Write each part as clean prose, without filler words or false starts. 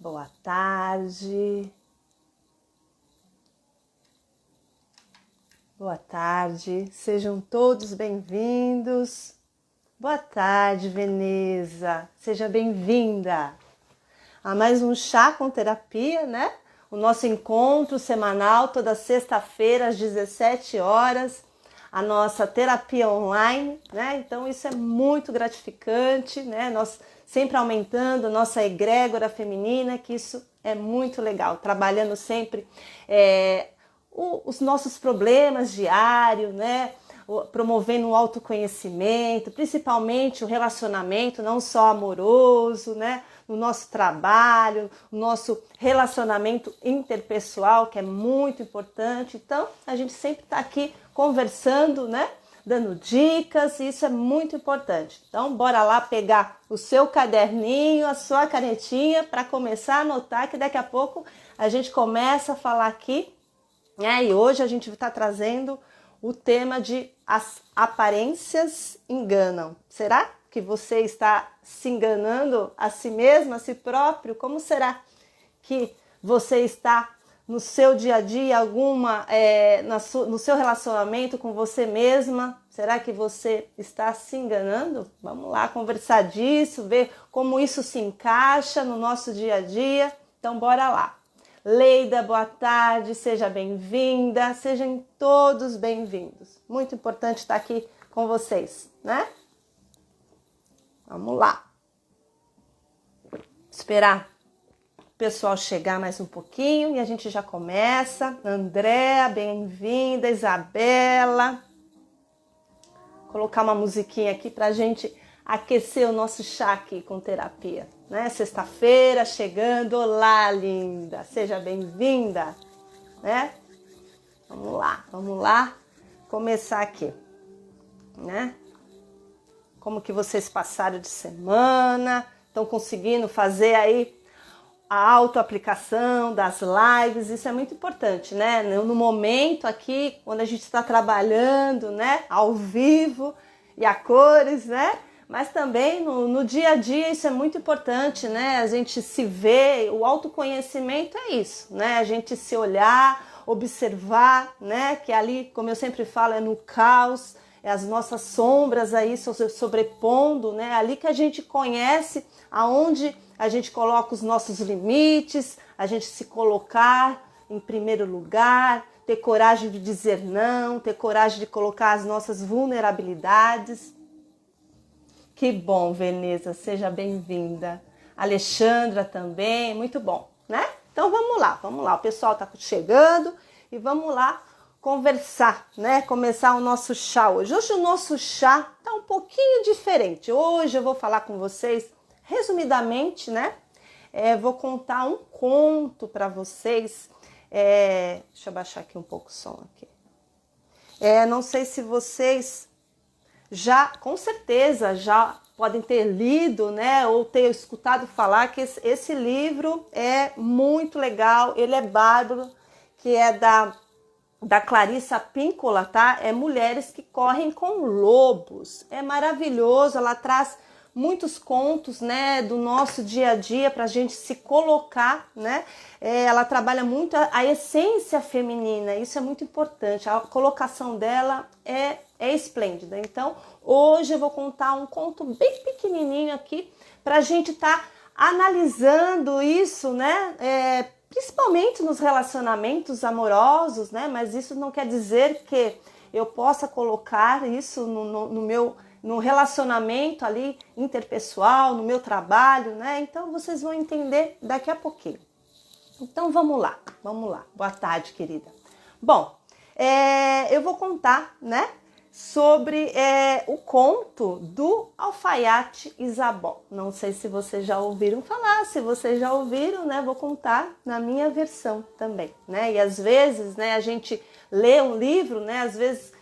Boa tarde. Boa tarde, sejam todos bem-vindos. Boa tarde, Veneza, seja bem-vinda a mais um Chá com Terapia, né? O nosso encontro semanal, toda sexta-feira às 17 horas, a nossa terapia online, né? Então isso é muito gratificante, né? Nós sempre aumentando a nossa egrégora feminina, que isso é muito legal, trabalhando sempre os nossos problemas diários, né? Promovendo o autoconhecimento, principalmente o relacionamento, não só amoroso, né? No nosso trabalho, no nosso relacionamento interpessoal, que é muito importante. Então, a gente sempre está aqui conversando, né? Dando dicas, e isso é muito importante. Então, bora lá pegar o seu caderninho, a sua canetinha, para começar a anotar, que daqui a pouco a gente começa a falar aqui, né? E hoje a gente está trazendo o tema de as aparências enganam. Será que você está se enganando a si mesmo, a si próprio? Como será que você está no seu dia a dia, no seu relacionamento com você mesma? Será que você está se enganando? Vamos lá conversar disso, ver como isso se encaixa no nosso dia a dia. Então, bora lá. Leida, boa tarde, seja bem-vinda, sejam todos bem-vindos. Muito importante estar aqui com vocês, né? Vamos lá. Esperar o pessoal chegar mais um pouquinho e a gente já começa. Andréa, bem-vinda, Isabela. Colocar uma musiquinha aqui pra gente aquecer o nosso chá aqui com terapia, né? Sexta-feira chegando, olá linda, seja bem-vinda, né? Vamos lá, começar aqui, né? Como que vocês passaram de semana, estão conseguindo fazer aí a autoaplicação das lives? Isso é muito importante, né? No momento aqui, quando a gente está trabalhando, né? Ao vivo e a cores, né? Mas também no dia a dia isso é muito importante, né? A gente se vê, o autoconhecimento é isso, né? A gente se olhar, observar, né? Que ali, como eu sempre falo, é no caos, é as nossas sombras aí sobrepondo, né? Ali que a gente conhece aonde a gente coloca os nossos limites, a gente se colocar em primeiro lugar, ter coragem de dizer não, ter coragem de colocar as nossas vulnerabilidades. Que bom, Veneza, seja bem-vinda. Alexandra também, muito bom, né? Então vamos lá, o pessoal tá chegando e vamos lá conversar, né? Começar o nosso chá hoje. Hoje o nosso chá tá um pouquinho diferente. Hoje eu vou falar com vocês, resumidamente, né? Vou contar um conto para vocês. Deixa eu baixar aqui um pouco o som aqui. Não sei se vocês já, com certeza, já podem ter lido, né, ou ter escutado falar que esse livro é muito legal, ele é bárbaro, que é da Clarissa Pinkola, tá? É Mulheres que Correm com Lobos. É maravilhoso, ela traz muitos contos, né, do nosso dia a dia para a gente se colocar, né? Ela trabalha muito a essência feminina, isso é muito importante. A colocação dela é esplêndida. Então, hoje eu vou contar um conto bem pequenininho aqui para a gente estar analisando isso, né? Principalmente nos relacionamentos amorosos, né? Mas isso não quer dizer que eu possa colocar isso no relacionamento ali interpessoal, no meu trabalho, né? Então vocês vão entender daqui a pouquinho. Então vamos lá. Boa tarde, querida. Bom, eu vou contar, né? Sobre o conto do Alfaiate Isabó. Não sei se vocês já ouviram falar, se vocês já ouviram, né? Vou contar na minha versão também, né? E às vezes, né, a gente lê um livro, né? Às vezes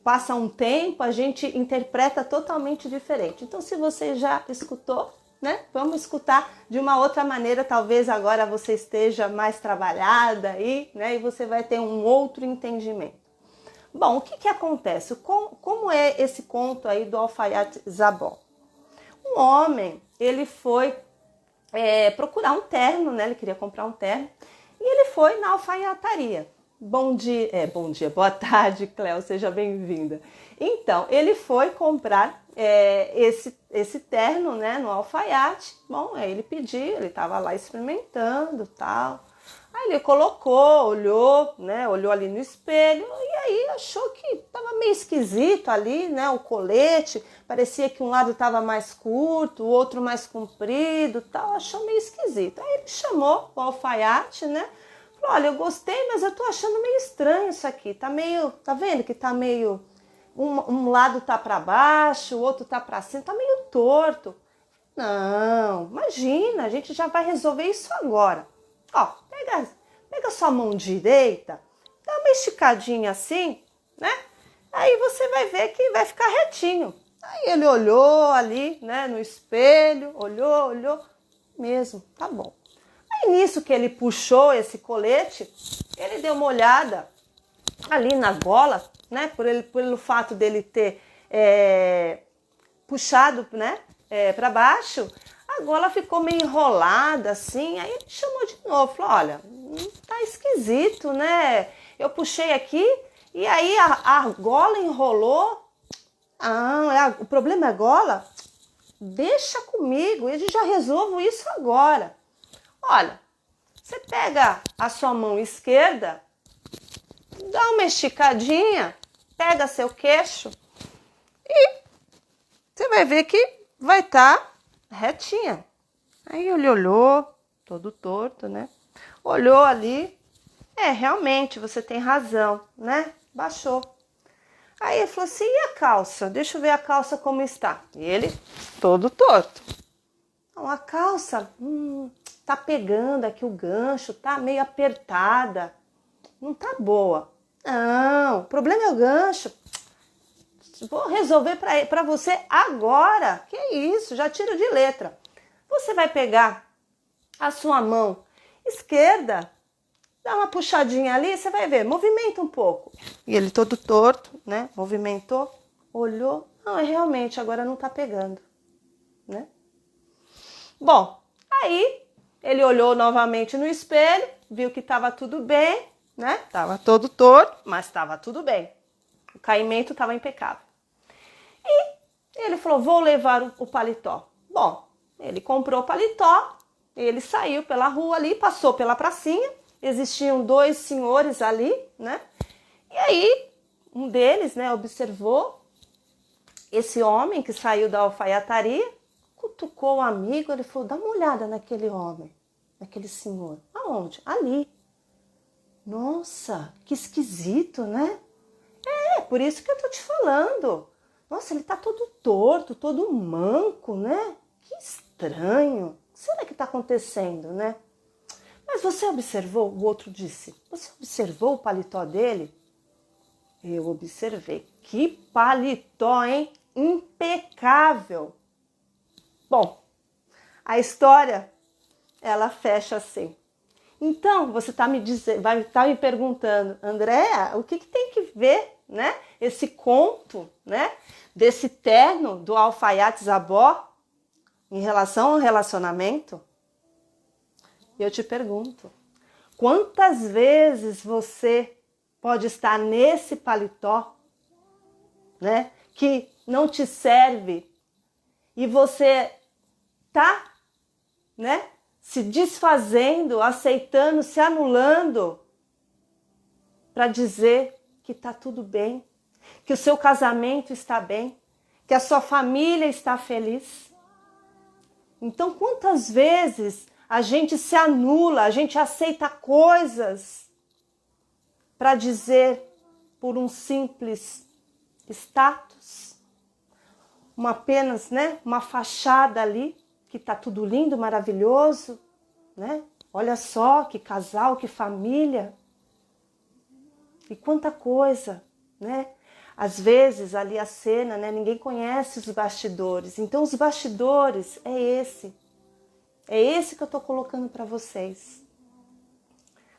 passa um tempo, a gente interpreta totalmente diferente. Então, se você já escutou, né? Vamos escutar de uma outra maneira, talvez agora você esteja mais trabalhada aí, né? E você vai ter um outro entendimento. Bom, o que acontece? Como é esse conto aí do Alfaiate Isabó? Um homem, ele foi procurar um terno, né? Ele queria comprar um terno. E ele foi na alfaiataria. Bom dia, boa tarde, Cléo, seja bem-vinda. Então, ele foi comprar esse terno, né, no alfaiate. Bom, aí ele pediu, ele estava lá experimentando, tal. Aí ele colocou, olhou, né, olhou ali no espelho e aí achou que estava meio esquisito ali, né, o colete. Parecia que um lado estava mais curto, o outro mais comprido, tal. Achou meio esquisito. Aí ele chamou o alfaiate, né? Falou, olha, eu gostei, mas eu tô achando meio estranho isso aqui. Tá meio, tá vendo que tá meio um lado tá para baixo, o outro tá para cima, tá meio torto. Não, imagina, a gente já vai resolver isso agora. Ó, pega sua mão direita, dá uma esticadinha assim, né? Aí você vai ver que vai ficar retinho. Aí ele olhou ali, né, no espelho, olhou, mesmo, tá bom. Aí nisso que ele puxou esse colete, ele deu uma olhada ali na gola, né, pelo fato dele ter puxado, né, para baixo, a gola ficou meio enrolada assim. Aí ele chamou de novo, falou, olha, tá esquisito, né? Eu puxei aqui e aí a gola enrolou. Ah, o problema é a gola? Deixa comigo, eu já resolvo isso agora. Olha, você pega a sua mão esquerda, dá uma esticadinha, pega seu queixo e você vai ver que vai estar retinha. Aí ele olhou, todo torto, né? Olhou ali, realmente, você tem razão, né? Baixou. Aí ele falou assim, e a calça? Deixa eu ver a calça como está. E ele, todo torto. Então, a calça, tá pegando aqui o gancho, tá meio apertada. Não tá boa. Não, o problema é o gancho. Vou resolver para você agora. Que isso, já tiro de letra. Você vai pegar a sua mão esquerda, dá uma puxadinha ali, você vai ver, movimenta um pouco. E ele todo torto, né? Movimentou, olhou. Não, realmente, agora não tá pegando, né? Bom, aí ele olhou novamente no espelho, viu que estava tudo bem, né? Tava todo torto, mas estava tudo bem. O caimento estava impecável. E ele falou, vou levar o paletó. Bom, ele comprou o paletó, ele saiu pela rua ali, passou pela pracinha, existiam dois senhores ali, né? E aí, um deles, né, observou esse homem que saiu da alfaiataria, cutucou o amigo, ele falou, dá uma olhada naquele homem, naquele senhor. Aonde? Ali. Nossa, que esquisito, né? Por isso que eu tô te falando. Nossa, ele tá todo torto, todo manco, né? Que estranho. O que será que tá acontecendo, né? Mas você observou? O outro disse. Você observou o paletó dele? Eu observei. Que paletó, hein? Impecável. Bom, a história, ela fecha assim. Então, você vai estar me perguntando, Andréa, o que tem que ver, né? Esse conto, né? Desse terno do alfaiate Zabó em relação ao relacionamento? Eu te pergunto, quantas vezes você pode estar nesse paletó, né? Que não te serve e você tá, né? Se desfazendo, aceitando, se anulando para dizer que tá tudo bem, que o seu casamento está bem, que a sua família está feliz. Então, quantas vezes a gente se anula, a gente aceita coisas para dizer por um simples status, apenas, né, uma fachada ali, que tá tudo lindo, maravilhoso, né? Olha só que casal, que família. E quanta coisa, né? Às vezes ali a cena, né, ninguém conhece os bastidores. Então os bastidores é esse. É esse que eu tô colocando para vocês.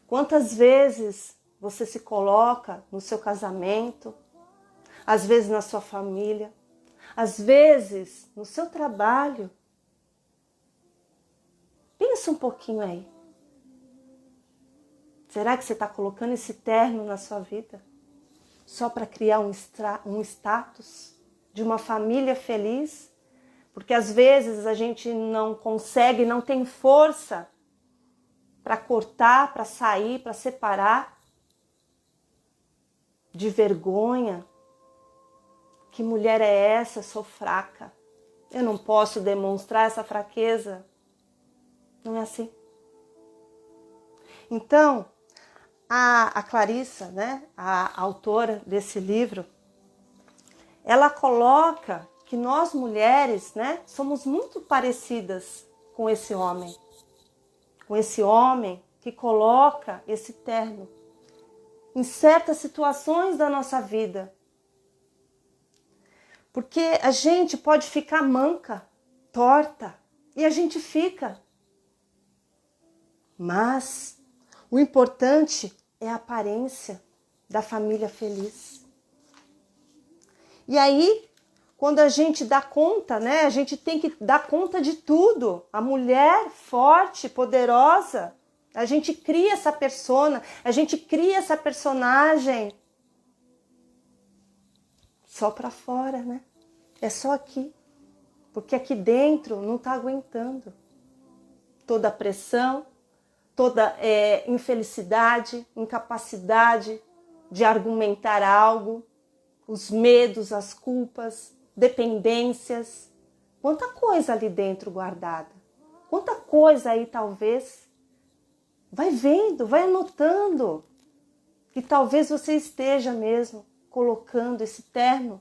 Quantas vezes você se coloca no seu casamento, às vezes na sua família, às vezes no seu trabalho, Pensa um pouquinho aí. Será que você está colocando esse terno na sua vida só para criar um status de uma família feliz? Porque às vezes a gente não consegue, não tem força para cortar, para sair, para separar de vergonha. Que mulher é essa? Eu sou fraca. Eu não posso demonstrar essa fraqueza. Não é assim. Então, a Clarissa, né, a autora desse livro, ela coloca que nós mulheres, né, somos muito parecidas com esse homem. Com esse homem que coloca esse terno em certas situações da nossa vida. Porque a gente pode ficar manca, torta, e a gente fica. Mas o importante é a aparência da família feliz. E aí, quando a gente dá conta, né? A gente tem que dar conta de tudo. A mulher forte, poderosa, a gente cria essa persona, a gente cria essa personagem só para fora, né? É só aqui. Porque aqui dentro não está aguentando toda a pressão, toda infelicidade, incapacidade de argumentar algo, os medos, as culpas, dependências. Quanta coisa ali dentro guardada. Quanta coisa aí talvez. Vai vendo, vai anotando. Que talvez você esteja mesmo colocando esse terno.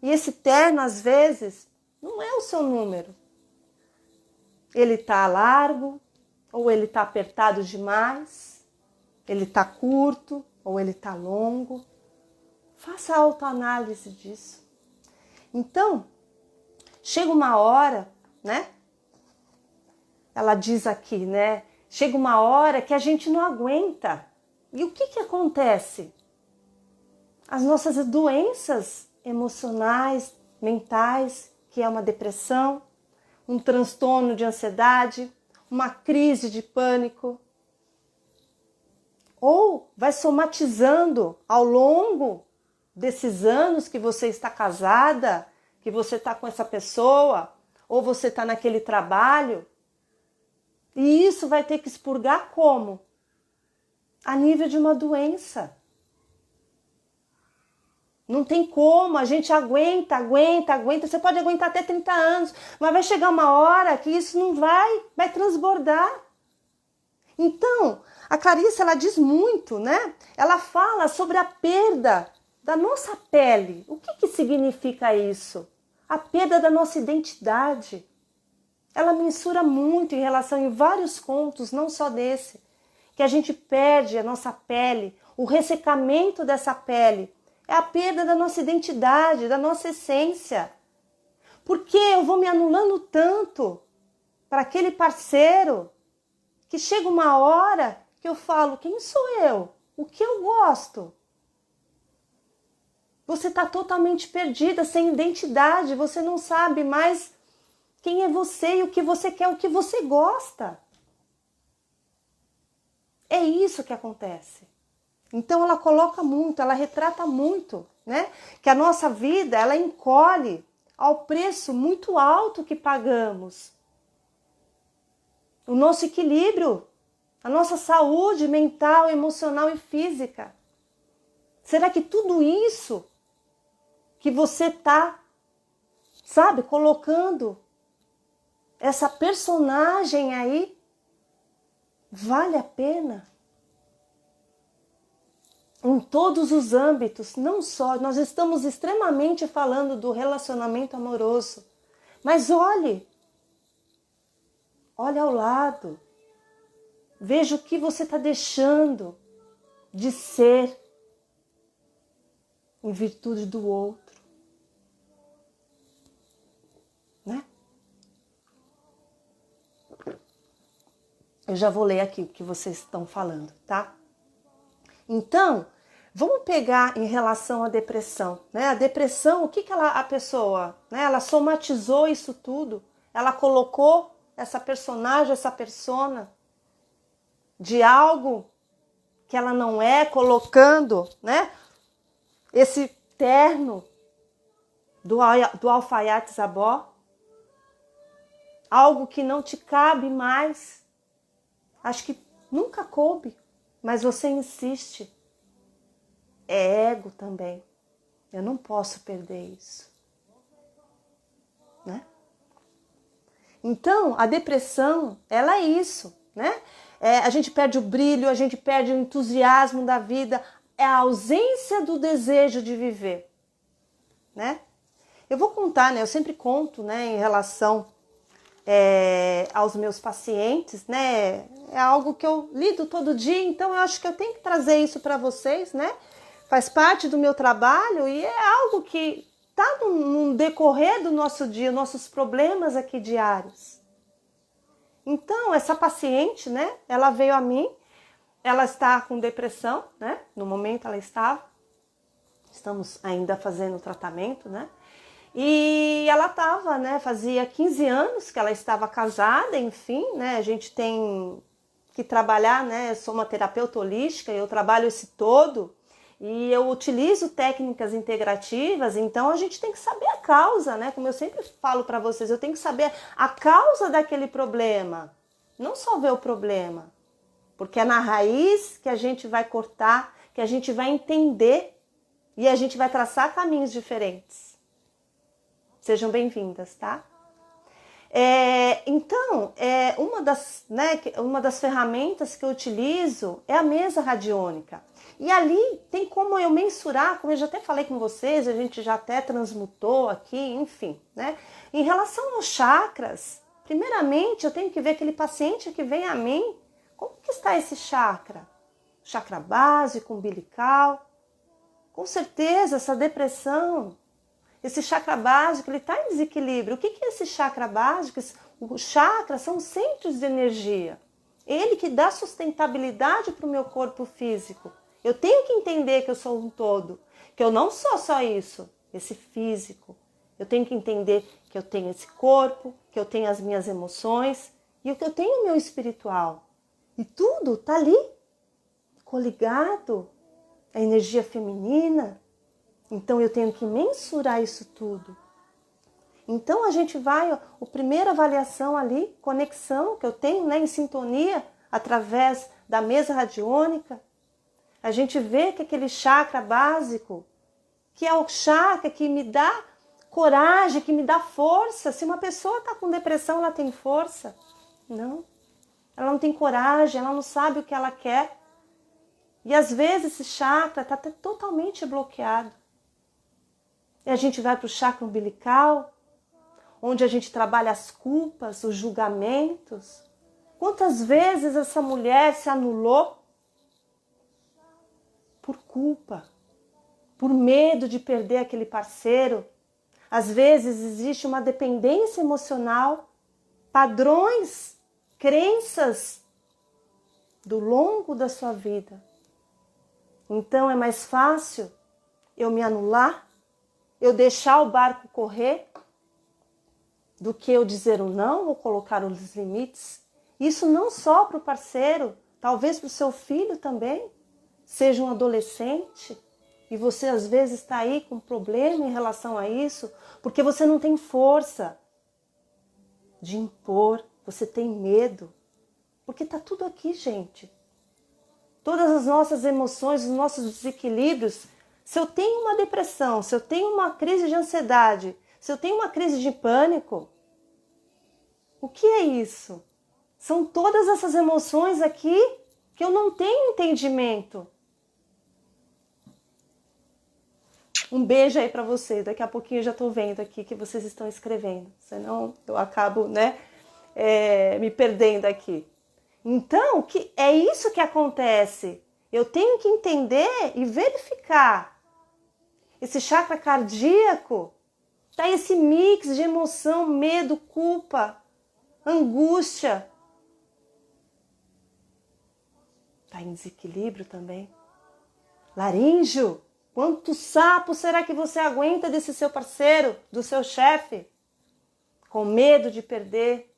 E esse terno, às vezes, não é o seu número. Ele está largo, ou ele está apertado demais, ele está curto, ou ele está longo. Faça a autoanálise disso. Então, chega uma hora, né? Ela diz aqui, né? Chega uma hora que a gente não aguenta. E o que acontece? As nossas doenças emocionais, mentais, que é uma depressão, um transtorno de ansiedade, uma crise de pânico. Ou vai somatizando ao longo desses anos que você está casada, que você está com essa pessoa, ou você está naquele trabalho. E isso vai ter que expurgar como? A nível de uma doença. Não tem como, a gente aguenta. Você pode aguentar até 30 anos, mas vai chegar uma hora que isso não vai transbordar. Então, a Clarissa, ela diz muito, né? Ela fala sobre a perda da nossa pele. O que significa isso? A perda da nossa identidade. Ela mensura muito em relação em vários contos, não só desse, que a gente perde a nossa pele, o ressecamento dessa pele. É a perda da nossa identidade, da nossa essência. Porque eu vou me anulando tanto para aquele parceiro que chega uma hora que eu falo, quem sou eu? O que eu gosto? Você está totalmente perdida, sem identidade, você não sabe mais quem é você e o que você quer, o que você gosta. É isso que acontece. Então ela coloca muito, ela retrata muito, né? Que a nossa vida, ela encolhe ao preço muito alto que pagamos. O nosso equilíbrio, a nossa saúde mental, emocional e física. Será que tudo isso que você tá, sabe, colocando essa personagem aí, vale a pena? Em todos os âmbitos, não só, nós estamos extremamente falando do relacionamento amoroso, mas olhe ao lado, veja o que você está deixando de ser em virtude do outro, né? Eu já vou ler aqui o que vocês estão falando, tá? Então, vamos pegar em relação à depressão, né? A depressão, o que a pessoa, né? Ela somatizou isso tudo, ela colocou essa personagem, essa persona de algo que ela não é, colocando, né, esse terno do alfaiate Zabó, algo que não te cabe mais. Acho que nunca coube, mas você insiste. É ego também. Eu não posso perder isso, né? Então, a depressão, ela é isso, né? A gente perde o brilho, a gente perde o entusiasmo da vida, é a ausência do desejo de viver, né? Eu vou contar, né? Eu sempre conto, né, em relação aos meus pacientes, né? É algo que eu lido todo dia, então eu acho que eu tenho que trazer isso para vocês, né? Faz parte do meu trabalho e é algo que está no decorrer do nosso dia, nossos problemas aqui diários. Então, essa paciente, né? Ela veio a mim, ela está com depressão, né? No momento ela estava, estamos ainda fazendo o tratamento, né? E ela estava, né? Fazia 15 anos que ela estava casada, enfim, né? A gente tem que trabalhar, né? Eu sou uma terapeuta holística, eu trabalho esse todo e eu utilizo técnicas integrativas, então a gente tem que saber a causa, né? Como eu sempre falo para vocês, eu tenho que saber a causa daquele problema, não só ver o problema, porque é na raiz que a gente vai cortar, que a gente vai entender e a gente vai traçar caminhos diferentes. Sejam bem-vindas, tá? Então, uma das ferramentas que eu utilizo é a mesa radiônica. E ali tem como eu mensurar, como eu já até falei com vocês, a gente já até transmutou aqui, enfim, né? Em relação aos chakras, primeiramente eu tenho que ver aquele paciente que vem a mim, como que está esse chakra? Chakra básico, umbilical. Com certeza, essa depressão, esse chakra básico, ele está em desequilíbrio. O que é esse chakra básico? Os chakras são centros de energia. Ele que dá sustentabilidade para o meu corpo físico. Eu tenho que entender que eu sou um todo, que eu não sou só isso, esse físico. Eu tenho que entender que eu tenho esse corpo, que eu tenho as minhas emoções e que eu tenho o meu espiritual. E tudo está ali, coligado à energia feminina. Então eu tenho que mensurar isso tudo. Então a gente vai, a primeira avaliação ali, conexão que eu tenho, né, em sintonia através da mesa radiônica. A gente vê que aquele chakra básico, que é o chakra que me dá coragem, que me dá força. Se uma pessoa está com depressão, ela tem força? Não. Ela não tem coragem, ela não sabe o que ela quer. E às vezes esse chakra está totalmente bloqueado. E a gente vai para o chakra umbilical, onde a gente trabalha as culpas, os julgamentos. Quantas vezes essa mulher se anulou por culpa, por medo de perder aquele parceiro? Às vezes existe uma dependência emocional, padrões, crenças do longo da sua vida. Então é mais fácil eu me anular, eu deixar o barco correr, do que eu dizer o não ou colocar os limites. Isso não só para o parceiro, talvez para o seu filho também, seja um adolescente, e você às vezes está aí com problema em relação a isso, porque você não tem força de impor, você tem medo, porque está tudo aqui, gente. Todas as nossas emoções, os nossos desequilíbrios. Se eu tenho uma depressão, se eu tenho uma crise de ansiedade, se eu tenho uma crise de pânico, o que é isso? São todas essas emoções aqui que eu não tenho entendimento. Um beijo aí para vocês. Daqui a pouquinho eu já estou vendo aqui que vocês estão escrevendo. Senão eu acabo, né, me perdendo aqui. Então, é isso que acontece. Eu tenho que entender e verificar. Esse chakra cardíaco tá esse mix de emoção, medo, culpa, angústia. Tá em desequilíbrio também. Laríngeo, quanto sapo será que você aguenta desse seu parceiro, do seu chefe? Com medo de perder.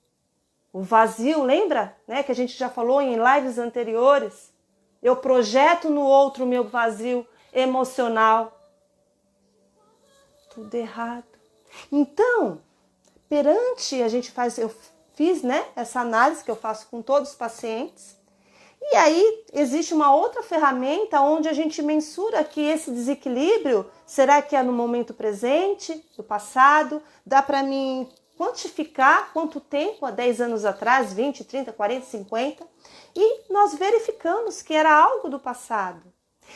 O vazio, lembra, né, que a gente já falou em lives anteriores? Eu projeto no outro o meu vazio emocional. Tudo errado. Então, perante eu fiz, né, essa análise que eu faço com todos os pacientes. E aí existe uma outra ferramenta onde a gente mensura que esse desequilíbrio, será que é no momento presente, do passado? Dá para mim quantificar quanto tempo, há 10 anos atrás, 20, 30, 40, 50, e nós verificamos que era algo do passado.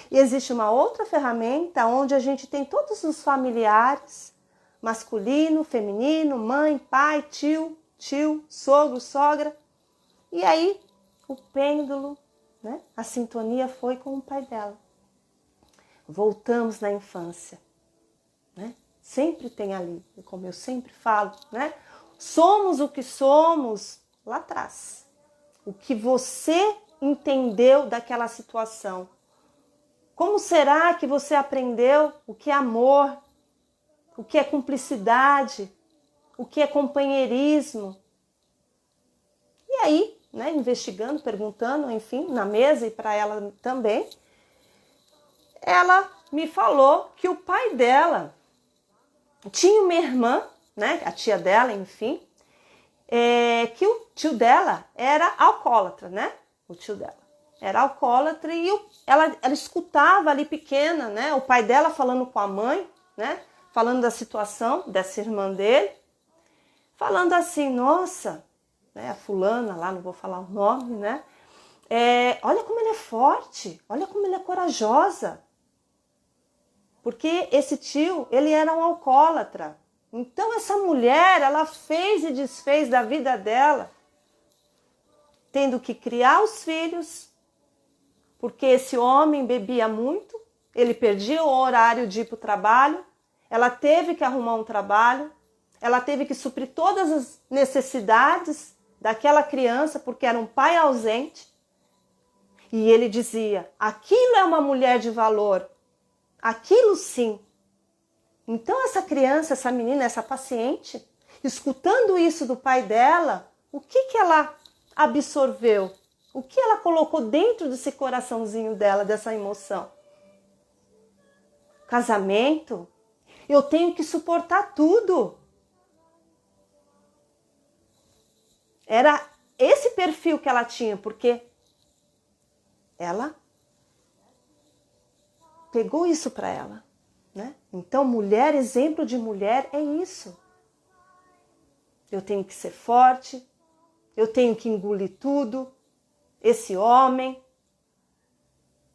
E existe uma outra ferramenta onde a gente tem todos os familiares, masculino, feminino, mãe, pai, tio, sogro, sogra. E aí o pêndulo, né? A sintonia foi com o pai dela. Voltamos na infância, né? Sempre tem ali, como eu sempre falo, né? Somos o que somos lá atrás. O que você entendeu daquela situação. Como será que você aprendeu o que é amor, o que é cumplicidade, o que é companheirismo? E aí, né, investigando, perguntando, enfim, na mesa e para ela também, ela me falou que o pai dela tinha uma irmã, né, a tia dela, enfim, que o tio dela era alcoólatra, né? O tio dela era alcoólatra e ela escutava ali pequena, né? O pai dela falando com a mãe, né? Falando da situação dessa irmã dele, falando assim, nossa, né? A fulana lá, não vou falar o nome, né? Olha como ele é forte, olha como ele é corajosa. Porque esse tio, ele era um alcoólatra. Então essa mulher, ela fez e desfez da vida dela, tendo que criar os filhos, porque esse homem bebia muito, ele perdia o horário de ir para o trabalho, ela teve que arrumar um trabalho, ela teve que suprir todas as necessidades daquela criança, porque era um pai ausente. E ele dizia, aquilo é uma mulher de valor, aquilo sim. Então essa criança, essa menina, essa paciente, escutando isso do pai dela, o que ela absorveu? O que ela colocou dentro desse coraçãozinho dela, dessa emoção? Casamento? Eu tenho que suportar tudo. Era esse perfil que ela tinha, porque ela pegou isso para ela, né? Então, mulher, exemplo de mulher é isso. Eu tenho que ser forte, eu tenho que engolir tudo. Esse homem,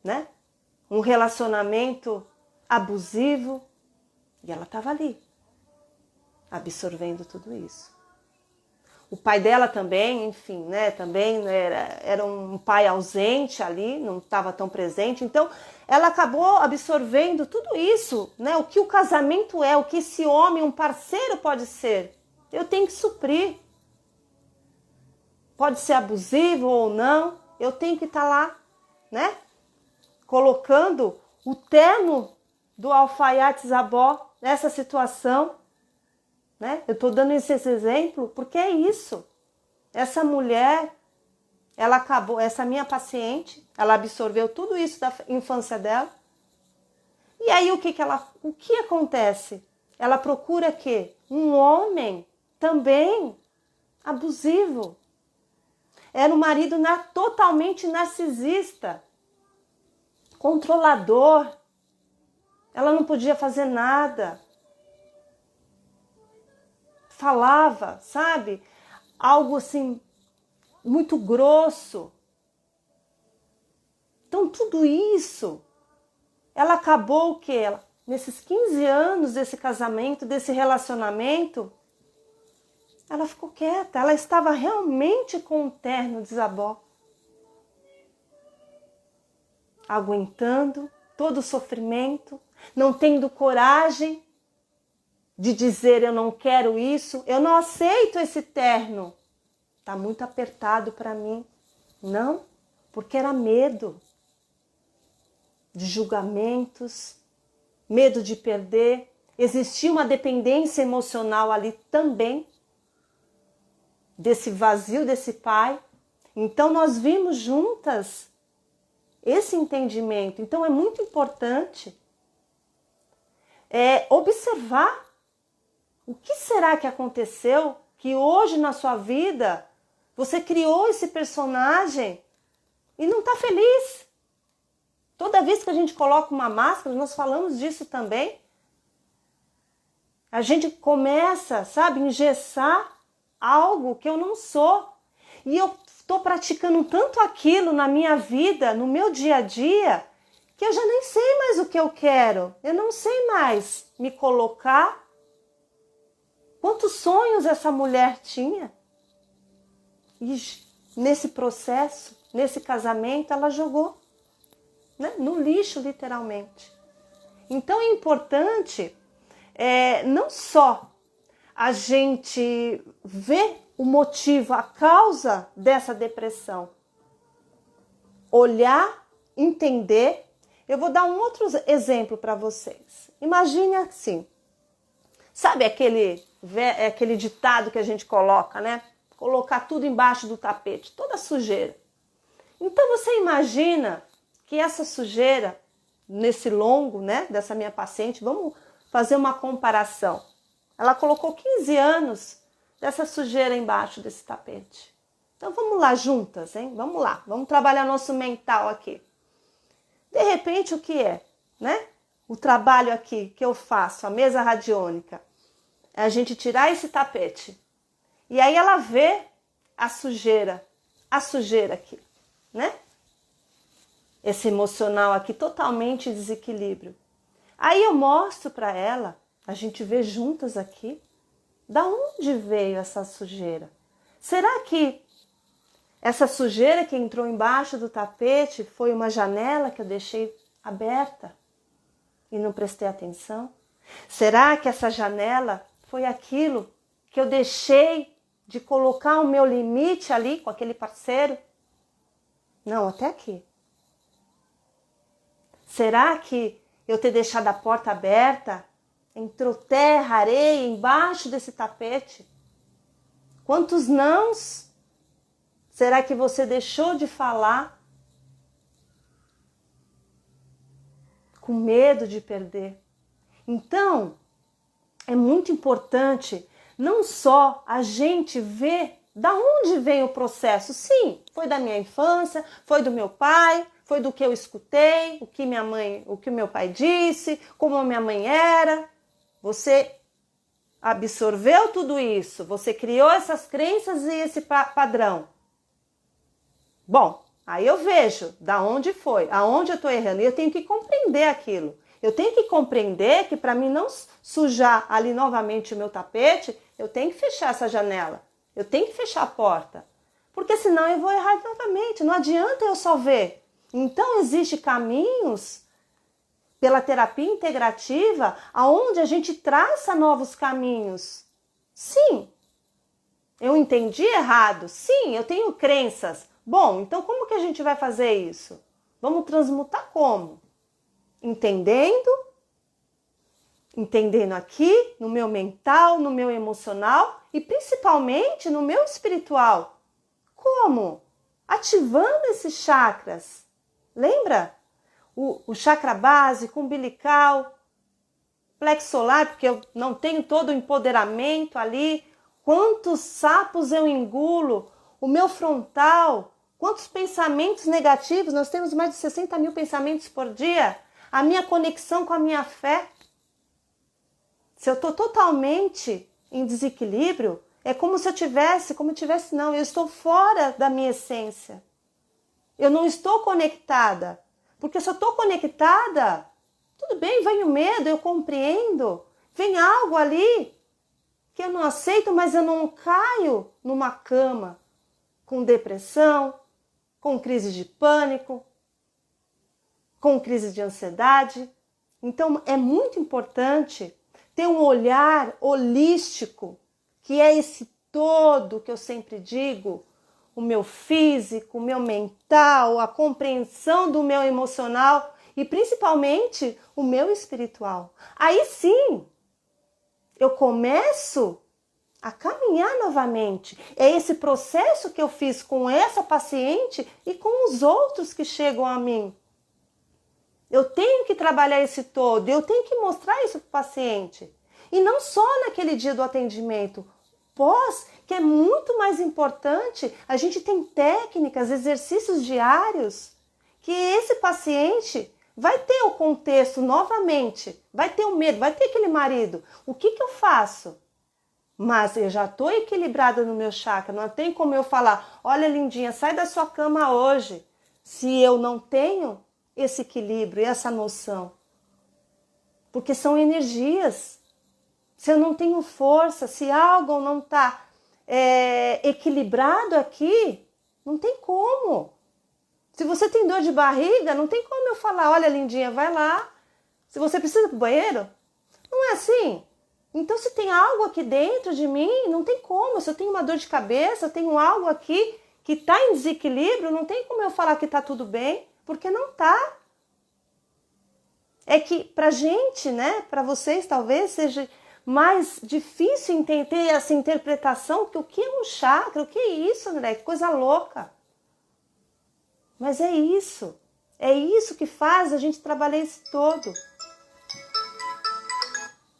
né? Um relacionamento abusivo. E ela estava ali, absorvendo tudo isso. O pai dela também, enfim, né? Também era um pai ausente ali, não estava tão presente. Então, ela acabou absorvendo tudo isso, né? O que o casamento é, o que esse homem, um parceiro pode ser. Eu tenho que suprir. Pode ser abusivo ou não, eu tenho que estar lá, né? Colocando o terno do alfaiate Zabó nessa situação, né? Eu estou dando esse exemplo porque é isso. Essa mulher, ela acabou, essa minha paciente, ela absorveu tudo isso da infância dela. E aí o que acontece? Ela procura que um homem também abusivo. Era um marido totalmente narcisista, controlador. Ela não podia fazer nada. Falava, sabe? Algo assim, muito grosso. Então, tudo isso, ela acabou o quê? Nesses 15 anos desse casamento, desse relacionamento, ela ficou quieta. Ela estava realmente com um terno de Zabó. Aguentando todo o sofrimento, não tendo coragem de dizer eu não quero isso, eu não aceito esse terno. Está muito apertado para mim. Não, porque era medo de julgamentos, medo de perder. Existia uma dependência emocional ali também. desse vazio desse pai. Então nós vimos juntas esse entendimento. Então é muito importante observar o que será que aconteceu que hoje na sua vida você criou esse personagem e não está feliz. Toda vez que a gente coloca uma máscara, nós falamos disso também. A gente começa, sabe, engessar algo que eu não sou. E eu estou praticando tanto aquilo na minha vida, no meu dia a dia, que eu já nem sei mais o que eu quero. Eu não sei mais me colocar. Quantos sonhos essa mulher tinha? E nesse processo, nesse casamento, ela jogou, né, no lixo, literalmente. Então é importante não só a gente ver o motivo, a causa dessa depressão, olhar, entender. Eu vou dar um outro exemplo para vocês. Imagine assim, sabe aquele ditado que a gente coloca, né? Colocar tudo embaixo do tapete, toda a sujeira. Então você imagina que essa sujeira, nesse longo, né, dessa minha paciente, vamos fazer uma comparação. Ela colocou 15 anos dessa sujeira embaixo desse tapete. Então vamos lá juntas, hein? Vamos lá, vamos trabalhar nosso mental aqui. De repente o que é, né? O trabalho aqui que eu faço, a mesa radiônica, é a gente tirar esse tapete. E aí ela vê a sujeira aqui, né? Esse emocional aqui totalmente em desequilíbrio. Aí eu mostro para ela, a gente vê juntas aqui, da onde veio essa sujeira? Será que essa sujeira que entrou embaixo do tapete foi uma janela que eu deixei aberta e não prestei atenção? Será que essa janela foi aquilo que eu deixei de colocar o meu limite ali com aquele parceiro? Não, até aqui. Será que eu ter deixado a porta aberta, entrou terra, areia embaixo desse tapete? Quantos nãos será que você deixou de falar com medo de perder? Então, é muito importante não só a gente ver da onde vem o processo. Sim, foi da minha infância, foi do meu pai, foi do que eu escutei, o que o meu pai disse, como a minha mãe era. Você absorveu tudo isso, você criou essas crenças e esse padrão. Bom, aí eu vejo da onde foi, aonde eu estou errando, e eu tenho que compreender aquilo. Eu tenho que compreender que para mim não sujar ali novamente o meu tapete, eu tenho que fechar essa janela, eu tenho que fechar a porta, porque senão eu vou errar novamente, não adianta eu só ver. Então existem caminhos pela terapia integrativa aonde a gente traça novos caminhos. Sim, eu entendi errado, sim, eu tenho crenças. Bom, então como que a gente vai fazer isso? Vamos transmutar como? Entendendo aqui no meu mental, no meu emocional e principalmente no meu espiritual. Como? Ativando esses chakras. Lembra? O chakra básico, umbilical, plexo solar, porque eu não tenho todo o empoderamento ali. Quantos sapos eu engulo? O meu frontal, quantos pensamentos negativos? Nós temos mais de 60 mil pensamentos por dia. A minha conexão com a minha fé. Se eu estou totalmente em desequilíbrio, é como se eu tivesse, não, eu estou fora da minha essência. Eu não estou conectada. Porque se eu estou conectada, tudo bem, vem o medo, eu compreendo. Vem algo ali que eu não aceito, mas eu não caio numa cama com depressão, com crise de pânico, com crise de ansiedade. Então é muito importante ter um olhar holístico, que é esse todo que eu sempre digo, o meu físico, o meu mental, a compreensão do meu emocional e principalmente o meu espiritual. Aí sim, eu começo a caminhar novamente. É esse processo que eu fiz com essa paciente e com os outros que chegam a mim. Eu tenho que trabalhar esse todo, eu tenho que mostrar isso para o paciente. E não só naquele dia do atendimento, pós, que é muito mais importante, a gente tem técnicas, exercícios diários, que esse paciente vai ter o contexto novamente, vai ter o medo, vai ter aquele marido. O que eu faço? Mas eu já estou equilibrada no meu chakra, não tem como eu falar, olha lindinha, sai da sua cama hoje, se eu não tenho esse equilíbrio, essa noção. Porque são energias. Se eu não tenho força, se algo não está equilibrado aqui, não tem como. Se você tem dor de barriga, não tem como eu falar, olha lindinha, vai lá. Se você precisa ir para o banheiro, não é assim. Então se tem algo aqui dentro de mim, não tem como. Se eu tenho uma dor de cabeça, eu tenho algo aqui que está em desequilíbrio, não tem como eu falar que está tudo bem, porque não está. É que pra gente, né, para vocês talvez seja mais difícil entender essa interpretação, que o que é um chakra, o que é isso, André? Que coisa louca. Mas é isso que faz a gente trabalhar isso todo.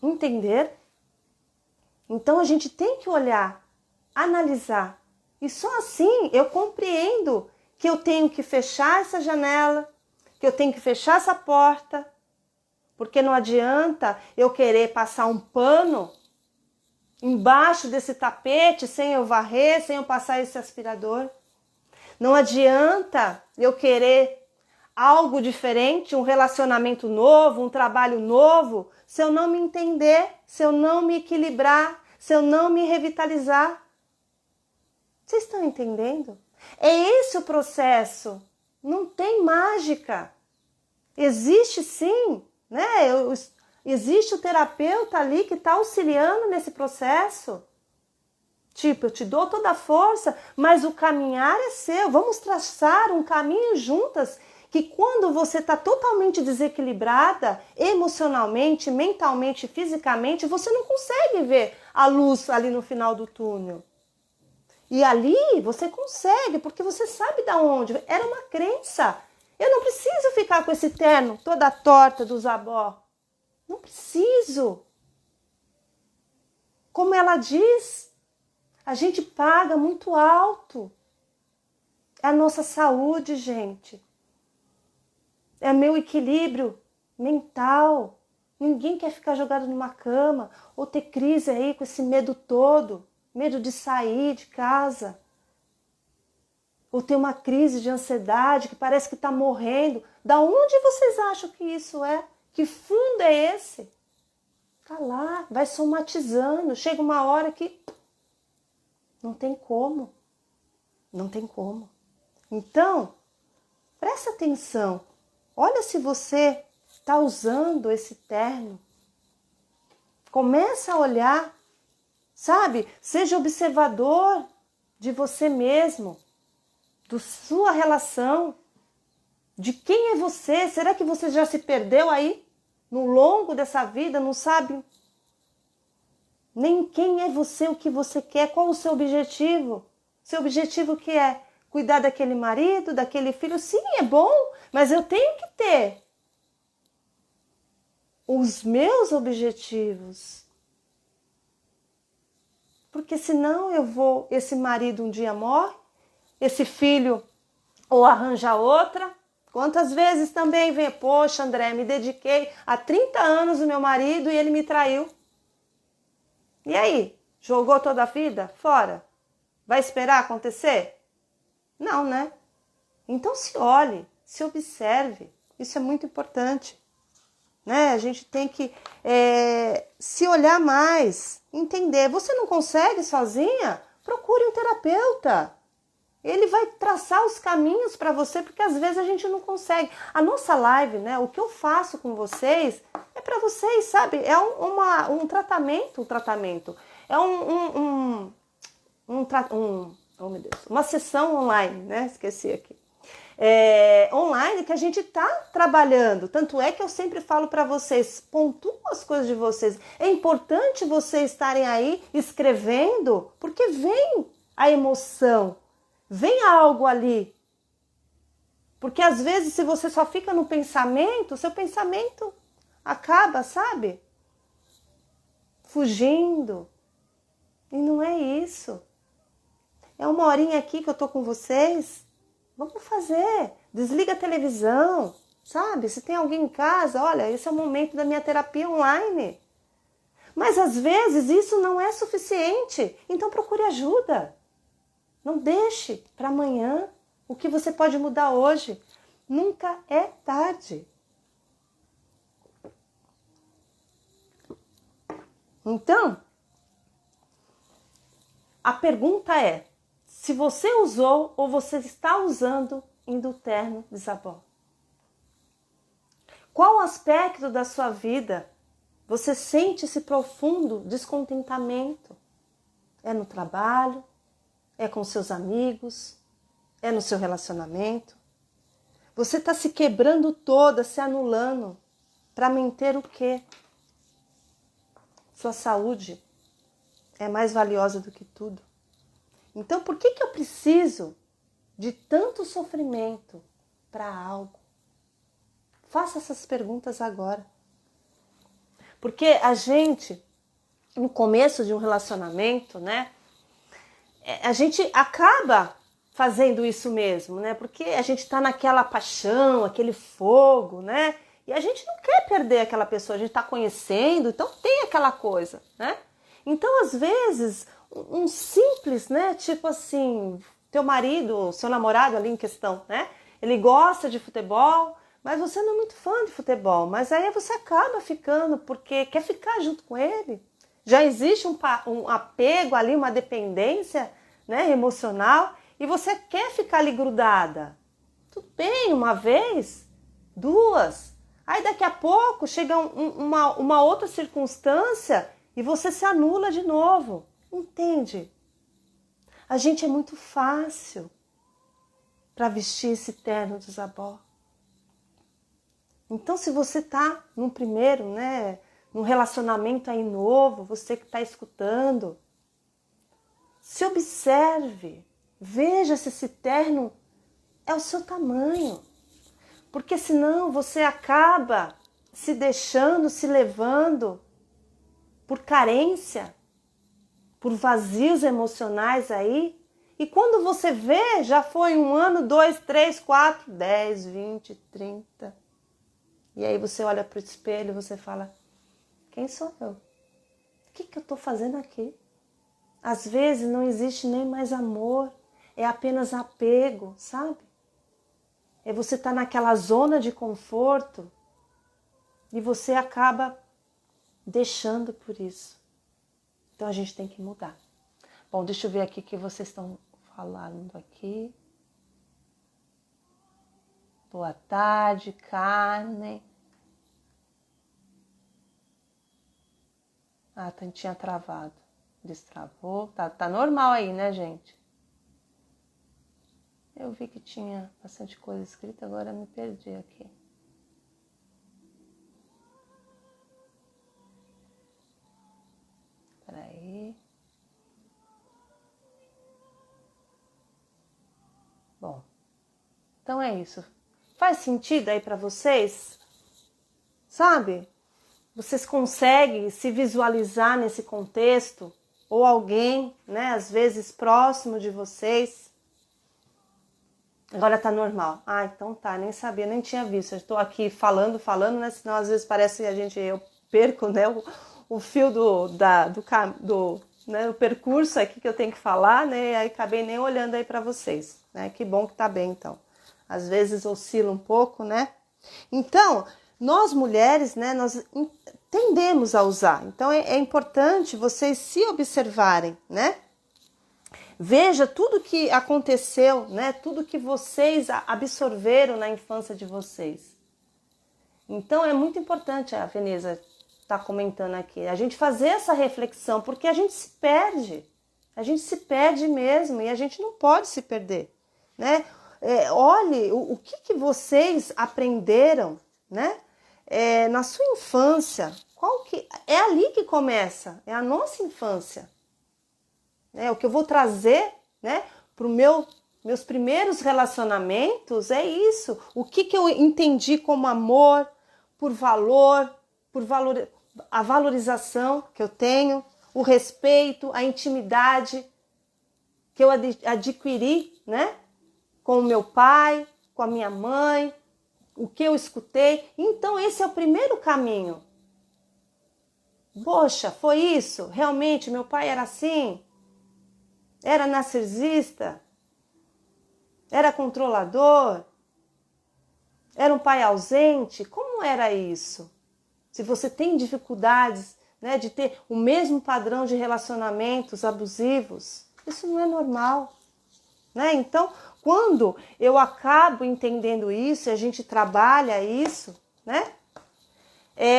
Entender? Então a gente tem que olhar, analisar. E só assim eu compreendo que eu tenho que fechar essa janela, que eu tenho que fechar essa porta, porque não adianta eu querer passar um pano embaixo desse tapete sem eu varrer, sem eu passar esse aspirador. Não adianta eu querer algo diferente, um relacionamento novo, um trabalho novo, se eu não me entender, se eu não me equilibrar, se eu não me revitalizar. Vocês estão entendendo? É esse o processo. Não tem mágica. Existe sim, né? Existe o terapeuta ali que está auxiliando nesse processo. Tipo, eu te dou toda a força, mas o caminhar é seu. Vamos traçar um caminho juntas, que quando você está totalmente desequilibrada, emocionalmente, mentalmente, fisicamente, você não consegue ver a luz ali no final do túnel. E ali você consegue, porque você sabe de onde. Era uma crença. Eu não preciso ficar com esse terno toda torta do Zabó. Não preciso. Como ela diz, a gente paga muito alto. É a nossa saúde, gente. É meu equilíbrio mental. Ninguém quer ficar jogado numa cama ou ter crise aí com esse medo todo. Medo de sair de casa. Ou ter uma crise de ansiedade que parece que está morrendo. Da onde vocês acham que isso é? Que fundo é esse? Tá lá, vai somatizando. Chega uma hora que não tem como. Não tem como. Então, presta atenção. Olha se você está usando esse terno. Começa a olhar, sabe? Seja observador de você mesmo, da sua relação, de quem é você. Será que você já se perdeu aí no longo dessa vida? Não sabe nem quem é você, o que você quer, qual o seu objetivo? Seu objetivo que é cuidar daquele marido, daquele filho? Sim, é bom, mas eu tenho que ter os meus objetivos. Porque senão esse marido um dia morre, esse filho ou arranja outra. Quantas vezes também vem, poxa André, me dediquei há 30 anos no meu marido e ele me traiu. E aí? Jogou toda a vida fora? Vai esperar acontecer? Não, né? Então se olhe, se observe. Isso é muito importante. Né? A gente tem que se olhar mais, entender. Você não consegue sozinha? Procure um terapeuta. Ele vai traçar os caminhos para você, porque às vezes a gente não consegue. A nossa live, né? O que eu faço com vocês é para vocês, sabe? É um tratamento. É oh meu Deus, uma sessão online, né? Esqueci aqui. online que a gente está trabalhando. Tanto é que eu sempre falo para vocês, pontuam as coisas de vocês. É importante vocês estarem aí escrevendo, porque vem a emoção, vem algo ali. Porque às vezes se você só fica no pensamento, seu pensamento acaba, sabe? Fugindo. E não é isso. É uma horinha aqui que eu tô com vocês. Vamos fazer. Desliga a televisão, sabe? Se tem alguém em casa, olha, esse é o momento da minha terapia online. Mas às vezes isso não é suficiente. Então procure ajuda. Não deixe para amanhã o que você pode mudar hoje. Nunca é tarde. Então, a pergunta é, se você usou ou você está usando Indulterno de Zabó? Qual aspecto da sua vida você sente esse profundo descontentamento? É no trabalho? É com seus amigos? É no seu relacionamento? Você está se quebrando toda, se anulando para manter o quê? Sua saúde é mais valiosa do que tudo. Então, por que eu preciso de tanto sofrimento para algo? Faça essas perguntas agora. Porque a gente, no começo de um relacionamento, né? A gente acaba fazendo isso mesmo, né? Porque a gente está naquela paixão, aquele fogo, né? E a gente não quer perder aquela pessoa, a gente está conhecendo, então tem aquela coisa, né? Então, às vezes, um simples, né? Tipo assim, teu marido, seu namorado ali em questão, né? Ele gosta de futebol, mas você não é muito fã de futebol. Mas aí você acaba ficando porque quer ficar junto com ele. Já existe um apego ali, uma dependência, né, emocional, e você quer ficar ali grudada. Tudo bem, uma vez, duas. Aí daqui a pouco chega uma outra circunstância e você se anula de novo. Entende? A gente é muito fácil para vestir esse terno de Zabó. Então, se você está num primeiro, né, num relacionamento aí novo, você que está escutando, se observe, veja se esse terno é o seu tamanho. Porque senão você acaba se deixando, se levando por carência, por vazios emocionais aí. E quando você vê, já foi 1 ano, 2, 3, 4, 10, 20, 30. E aí você olha para o espelho e você fala, quem sou eu? O que eu estou fazendo aqui? Às vezes não existe nem mais amor, é apenas apego, sabe? É você estar naquela zona de conforto e você acaba deixando por isso. Então a gente tem que mudar. Bom, deixa eu ver aqui o que vocês estão falando aqui. Boa tarde, Carmen. Ah, tinha travado. Destravou. Tá normal aí, né, gente? Eu vi que tinha bastante coisa escrita, agora me perdi aqui. Peraí. Bom, então é isso. Faz sentido aí para vocês? Sabe? Vocês conseguem se visualizar nesse contexto? Ou alguém, né, às vezes próximo de vocês? Agora tá normal. Ah, então tá, nem sabia, nem tinha visto. Eu estou aqui falando, né? Senão às vezes parece que eu perco, né, o fio né, o percurso aqui que eu tenho que falar, né? E aí acabei nem olhando aí para vocês, né? Que bom que tá bem, então. Às vezes oscila um pouco, né? Então, nós mulheres, né, nós tendemos a usar. Então é importante vocês se observarem, né? Veja tudo que aconteceu, né? Tudo que vocês absorveram na infância de vocês. Então é muito importante, a Veneza está comentando aqui, a gente fazer essa reflexão, porque a gente se perde. A gente se perde mesmo e a gente não pode se perder, né? olhe o que vocês aprenderam, né? Na sua infância. É ali que começa, é a nossa infância. O que eu vou trazer, né, para os meus primeiros relacionamentos é isso. O que eu entendi como amor, por valor, a valorização que eu tenho, o respeito, a intimidade que eu adquiri, né, com o meu pai, com a minha mãe, o que eu escutei. Então esse é o primeiro caminho. Poxa, foi isso? Realmente meu pai era assim? Era narcisista? Era controlador? Era um pai ausente? Como era isso? Se você tem dificuldades, né, de ter o mesmo padrão de relacionamentos abusivos, isso não é normal, né? Então, quando eu acabo entendendo isso e a gente trabalha isso, né?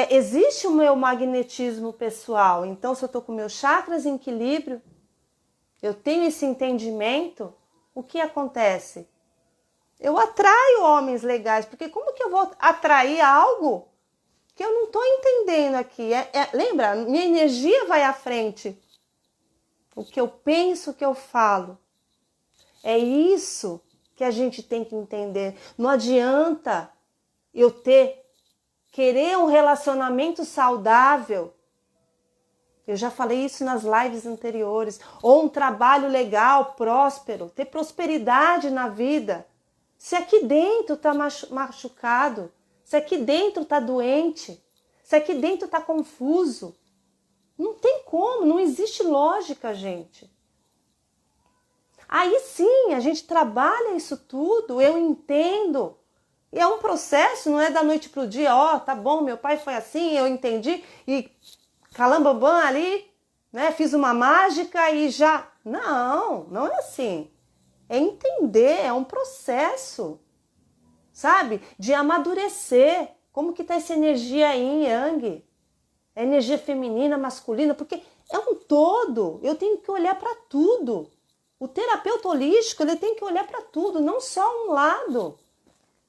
Existe o meu magnetismo pessoal. Então, se eu estou com meus chakras em equilíbrio, eu tenho esse entendimento, o que acontece? Eu atraio homens legais, porque como que eu vou atrair algo que eu não estou entendendo aqui? Lembra, minha energia vai à frente. O que eu penso, o que eu falo. É isso que a gente tem que entender. Não adianta eu querer um relacionamento saudável. Eu já falei isso nas lives anteriores. Ou um trabalho legal, próspero, ter prosperidade na vida. Se aqui dentro está machucado, se aqui dentro está doente, se aqui dentro está confuso, não tem como, não existe lógica, gente. Aí sim, a gente trabalha isso tudo, eu entendo. E é um processo, não é da noite pro dia, tá bom, meu pai foi assim, eu entendi, e calambambam ali, né, fiz uma mágica e já... Não é assim. É entender, é um processo, sabe? De amadurecer. Como que tá essa energia aí em Yang? É energia feminina, masculina, porque é um todo. Eu tenho que olhar para tudo. O terapeuta holístico, ele tem que olhar para tudo, não só um lado.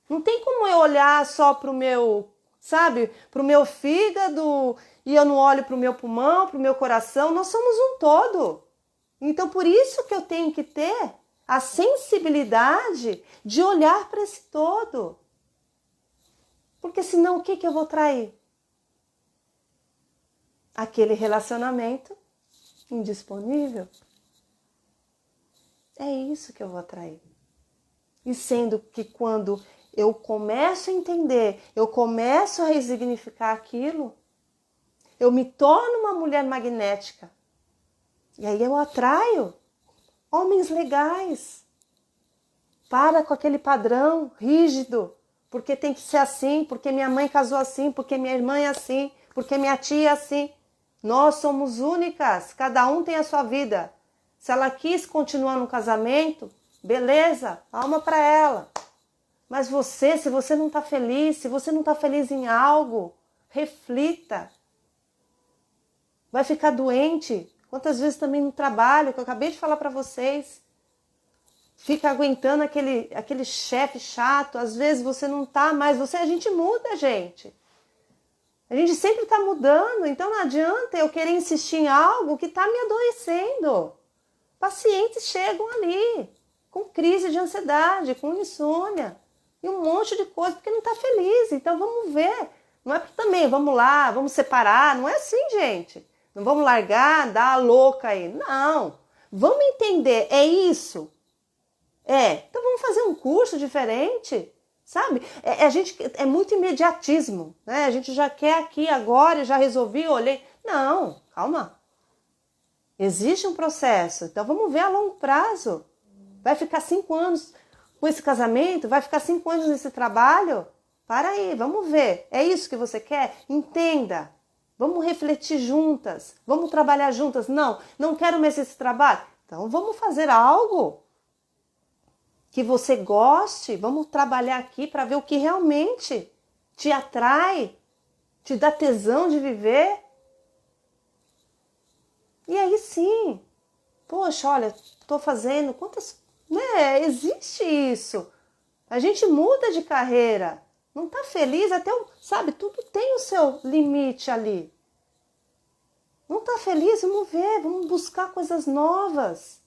Não tem como eu olhar só para o meu, sabe, para o meu fígado e eu não olho para o meu pulmão, para o meu coração. Nós somos um todo. Então, por isso que eu tenho que ter a sensibilidade de olhar para esse todo. Porque senão o que eu vou trair? Aquele relacionamento indisponível. É isso que eu vou atrair. E sendo que quando eu começo a entender, eu começo a resignificar aquilo, eu me torno uma mulher magnética. E aí eu atraio homens legais. Para com aquele padrão rígido, porque tem que ser assim, porque minha mãe casou assim, porque minha irmã é assim, porque minha tia é assim. Nós somos únicas, cada um tem a sua vida. Se ela quis continuar no casamento, beleza, alma para ela. Mas se você não está feliz, se você não está feliz em algo, reflita. Vai ficar doente. Quantas vezes também no trabalho, que eu acabei de falar para vocês. Fica aguentando aquele chefe chato. Às vezes você não tá mais. A gente muda, gente. A gente sempre está mudando. Então não adianta eu querer insistir em algo que está me adoecendo. Pacientes chegam ali com crise de ansiedade, com insônia e um monte de coisa porque não está feliz. Então vamos ver. Não é também, vamos lá, vamos separar. Não é assim, gente. Não vamos largar, dar a louca aí. Não. Vamos entender. É isso. Então vamos fazer um curso diferente, sabe? A gente é muito imediatismo, né? A gente já quer aqui agora, já resolvi, olhei. Não, calma. Existe um processo, então vamos ver a longo prazo. Vai ficar 5 anos com esse casamento? Vai ficar 5 anos nesse trabalho? Para aí, vamos ver. É isso que você quer? Entenda. Vamos refletir juntas. Vamos trabalhar juntas. Não quero mais esse trabalho. Então vamos fazer algo que você goste. Vamos trabalhar aqui para ver o que realmente te atrai, te dá tesão de viver. E aí sim, poxa, olha, estou fazendo, quantas, né, existe isso. A gente muda de carreira. Não está feliz, até, sabe, tudo tem o seu limite ali. Não está feliz? Vamos ver, vamos buscar coisas novas.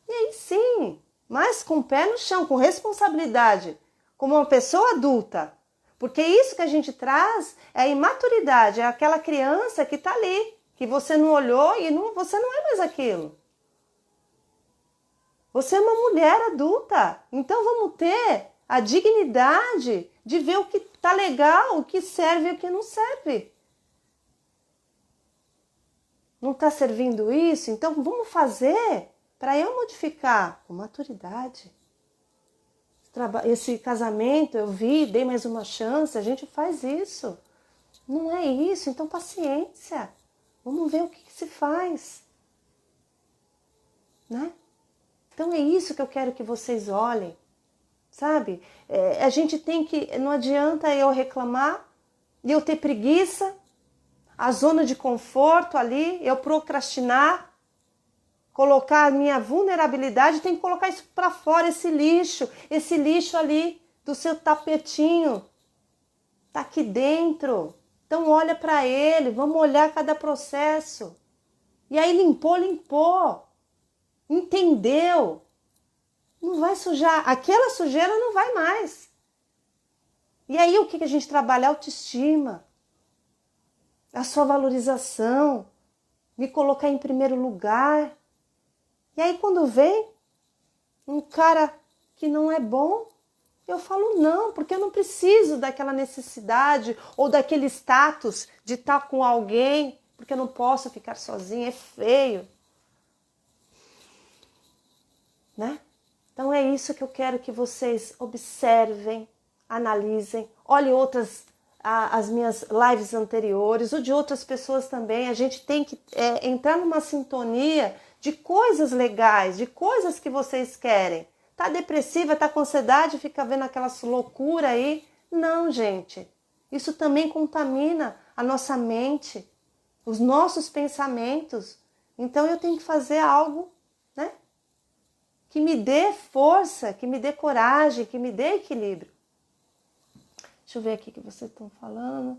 E aí sim, mas com o pé no chão, com responsabilidade, como uma pessoa adulta. Porque isso que a gente traz é a imaturidade, é aquela criança que está ali, que você não olhou e você não é mais aquilo. Você é uma mulher adulta, então vamos ter a dignidade de ver o que está legal, o que serve e o que não serve. Não está servindo isso? Então vamos fazer para eu modificar com maturidade. Esse casamento eu vi, dei mais uma chance, a gente faz isso. Não é isso, então paciência. Vamos ver o que se faz. Né? Então é isso que eu quero que vocês olhem. Sabe? A gente tem que... Não adianta eu reclamar e eu ter preguiça, a zona de conforto ali, eu procrastinar, colocar a minha vulnerabilidade, tem que colocar isso para fora, esse lixo ali do seu tapetinho, tá aqui dentro. Então olha para ele, vamos olhar cada processo. E aí limpou, entendeu? Não vai sujar, aquela sujeira não vai mais. E aí o que a gente trabalha? Autoestima, a sua valorização, me colocar em primeiro lugar. E aí quando vem um cara que não é bom, eu falo não, porque eu não preciso daquela necessidade ou daquele status de estar com alguém, porque eu não posso ficar sozinha, é feio. Né? Então é isso que eu quero que vocês observem, analisem, olhem as minhas lives anteriores, ou de outras pessoas também. A gente tem que entrar numa sintonia de coisas legais, de coisas que vocês querem. Tá depressiva, tá com ansiedade, fica vendo aquelas loucuras aí. Não, gente. Isso também contamina a nossa mente, os nossos pensamentos. Então eu tenho que fazer algo, né, que me dê força, que me dê coragem, que me dê equilíbrio. Deixa eu ver aqui o que vocês estão falando.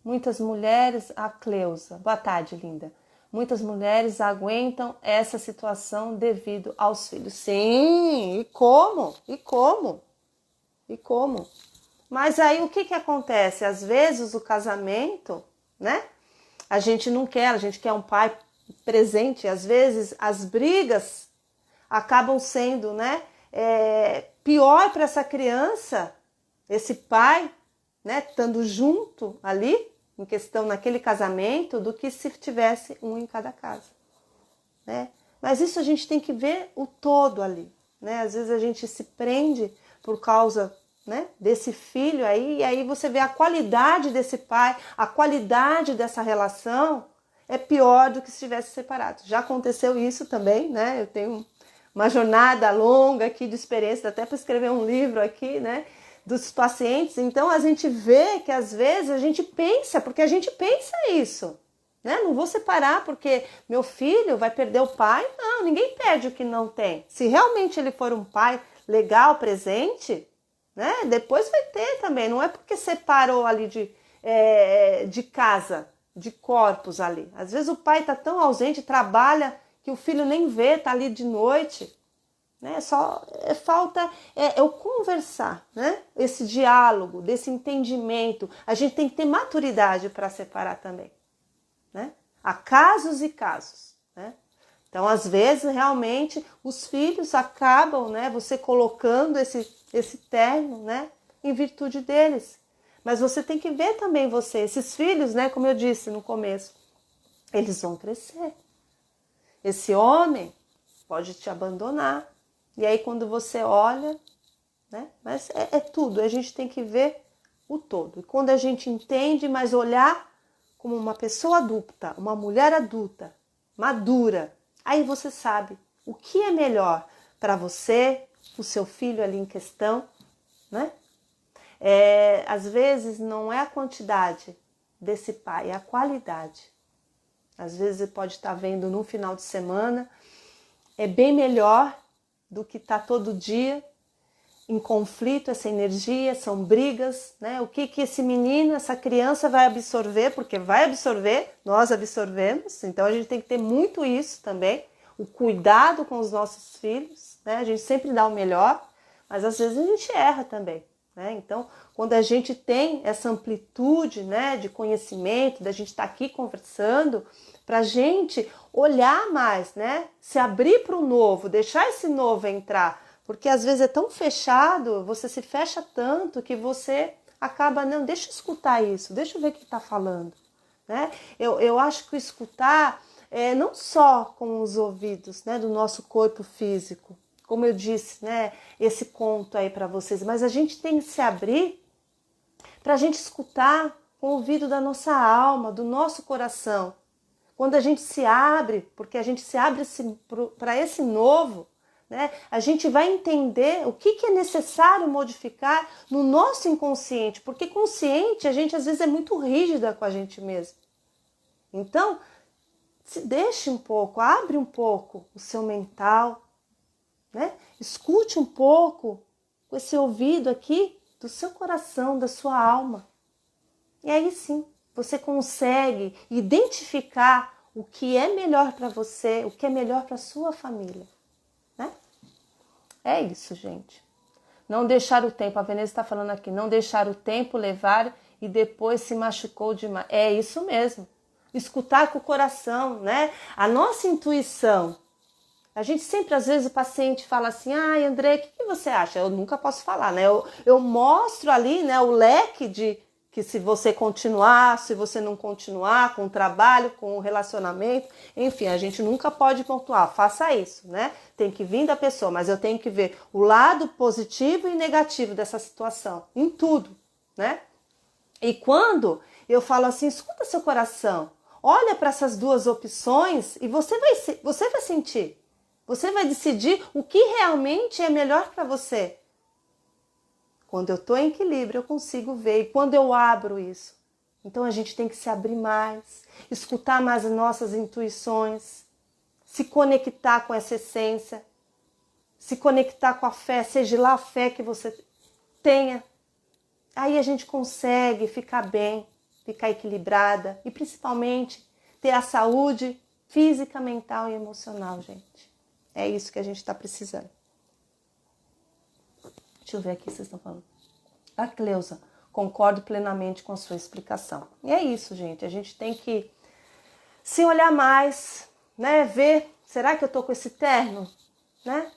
Muitas mulheres... A Cleusa. Boa tarde, linda. Muitas mulheres aguentam essa situação devido aos filhos. Sim, e como? E como? E como? Mas aí o que acontece? Às vezes o casamento, né? A gente não quer, a gente quer um pai presente. Às vezes as brigas acabam sendo, né, pior para essa criança, esse pai, né, estando junto ali, em questão naquele casamento, do que se tivesse um em cada casa. Né? Mas isso a gente tem que ver o todo ali. Né? Às vezes a gente se prende por causa, né, desse filho aí, e aí você vê a qualidade desse pai, a qualidade dessa relação é pior do que se estivesse separado. Já aconteceu isso também, né? Eu tenho uma jornada longa aqui de experiência, até para escrever um livro aqui, né, dos pacientes. Então a gente vê que às vezes a gente pensa, porque a gente pensa isso, né? Não vou separar porque meu filho vai perder o pai. Não, ninguém perde o que não tem. Se realmente ele for um pai legal, presente, né, depois vai ter também. Não é porque separou ali de casa, de corpos ali. Às vezes o pai está tão ausente, trabalha, que o filho nem vê, tá ali de noite, né? Falta o conversar, né? Esse diálogo, desse entendimento. A gente tem que ter maturidade para separar também, né? Há casos e casos, né? Então, às vezes, realmente, os filhos acabam, né? Você colocando esse término, né? Em virtude deles. Mas você tem que ver também esses filhos, né? Como eu disse no começo, eles vão crescer. Esse homem pode te abandonar. E aí quando você olha, né? Mas é tudo, a gente tem que ver o todo. E quando a gente entende, mas olhar como uma pessoa adulta, uma mulher adulta, madura, aí você sabe o que é melhor para você, o seu filho ali em questão, né? Às vezes não é a quantidade desse pai, é a qualidade. Às vezes você pode estar vendo no final de semana, é bem melhor do que estar todo dia em conflito, essa energia, são brigas, né? O que esse menino, essa criança vai absorver, porque vai absorver, nós absorvemos, então a gente tem que ter muito isso também, o cuidado com os nossos filhos, né? A gente sempre dá o melhor, mas às vezes a gente erra também, né? Então, quando a gente tem essa amplitude, né, de conhecimento, da gente estar aqui conversando, para a gente olhar mais, né? Se abrir para o novo, deixar esse novo entrar, porque às vezes é tão fechado, você se fecha tanto que você acaba, não, deixa eu escutar isso, deixa eu ver o que está falando, né? Eu acho que o escutar é não só com os ouvidos, né, do nosso corpo físico, como eu disse, né, esse conto aí para vocês, mas a gente tem que se abrir para a gente escutar com o ouvido da nossa alma, do nosso coração. Quando a gente se abre, porque a gente se abre para esse novo, né, a gente vai entender o que é necessário modificar no nosso inconsciente, porque consciente a gente às vezes é muito rígida com a gente mesmo. Então, se deixe um pouco, abre um pouco o seu mental, né? Escute um pouco com esse ouvido aqui do seu coração, da sua alma. E aí sim, você consegue identificar o que é melhor para você, o que é melhor para sua família, né? É isso, gente. Não deixar o tempo, a Veneza está falando aqui, não deixar o tempo levar e depois se machucou demais. É isso mesmo. Escutar com o coração, né? A nossa intuição. A gente sempre, às vezes, o paciente fala assim, ai, André, o que você acha? Eu nunca posso falar, né? Eu mostro ali, né, o leque de que se você continuar, se você não continuar com o trabalho, com o relacionamento, enfim, a gente nunca pode pontuar, faça isso, né? Tem que vir da pessoa, mas eu tenho que ver o lado positivo e negativo dessa situação, em tudo, né? E quando eu falo assim, escuta seu coração, olha para essas duas opções e você vai sentir. Você vai decidir o que realmente é melhor para você. Quando eu estou em equilíbrio, eu consigo ver. E quando eu abro isso? Então a gente tem que se abrir mais, escutar mais as nossas intuições, se conectar com essa essência, se conectar com a fé, seja lá a fé que você tenha. Aí a gente consegue ficar bem, ficar equilibrada e principalmente ter a saúde física, mental e emocional, gente. É isso que a gente está precisando. Deixa eu ver aqui o que vocês estão falando. A Cleusa, concordo plenamente com a sua explicação. E é isso, gente. A gente tem que se olhar mais, né? Ver, será que eu tô com esse terno? Né?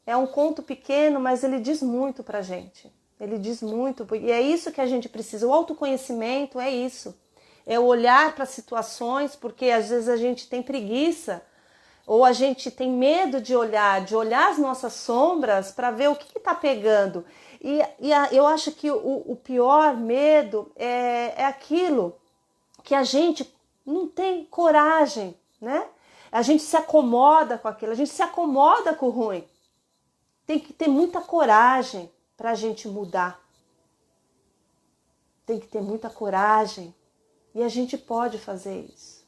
É um conto pequeno, mas ele diz muito pra gente. Ele diz muito. E é isso que a gente precisa. O autoconhecimento é isso. É olhar para situações, porque às vezes a gente tem preguiça ou a gente tem medo de olhar as nossas sombras para ver o que está pegando. Eu acho que o pior medo é aquilo que a gente não tem coragem, né? A gente se acomoda com aquilo, a gente se acomoda com o ruim. Tem que ter muita coragem para a gente mudar. Tem que ter muita coragem e a gente pode fazer isso.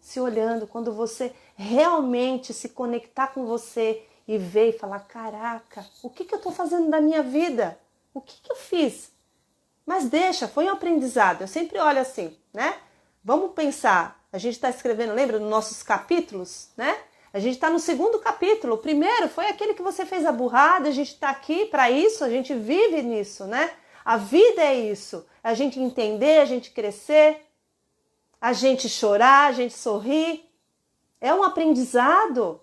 Se olhando, quando você realmente se conectar com você e ver e falar, caraca, o que eu estou fazendo da minha vida? O que eu fiz? Mas deixa, foi um aprendizado. Eu sempre olho assim, né? Vamos pensar, a gente está escrevendo, lembra, nos nossos capítulos, né? A gente está no segundo capítulo. O primeiro foi aquele que você fez a burrada, a gente está aqui para isso, a gente vive nisso, né? A vida é isso. A gente entender, a gente crescer, a gente chorar, a gente sorrir. É um aprendizado.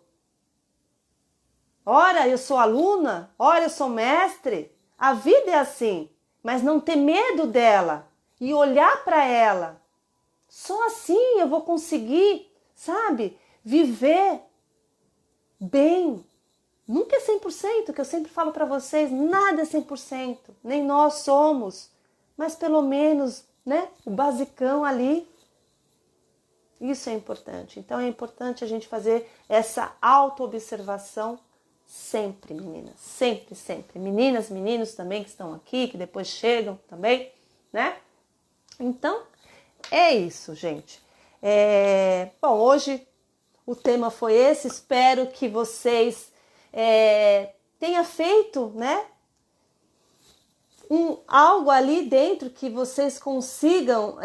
Ora, eu sou aluna, ora, eu sou mestre. A vida é assim, mas não ter medo dela e olhar para ela. Só assim eu vou conseguir, sabe, viver bem. Nunca é 100%, que eu sempre falo para vocês, nada é 100%, nem nós somos, mas pelo menos, né, o basicão ali. Isso é importante. Então é importante a gente fazer essa auto-observação sempre, meninas. Sempre, sempre. Meninas, meninos também que estão aqui, que depois chegam também, né? Então, é isso, gente. Bom, hoje o tema foi esse. Espero que vocês tenha feito, né, algo ali dentro que vocês consigam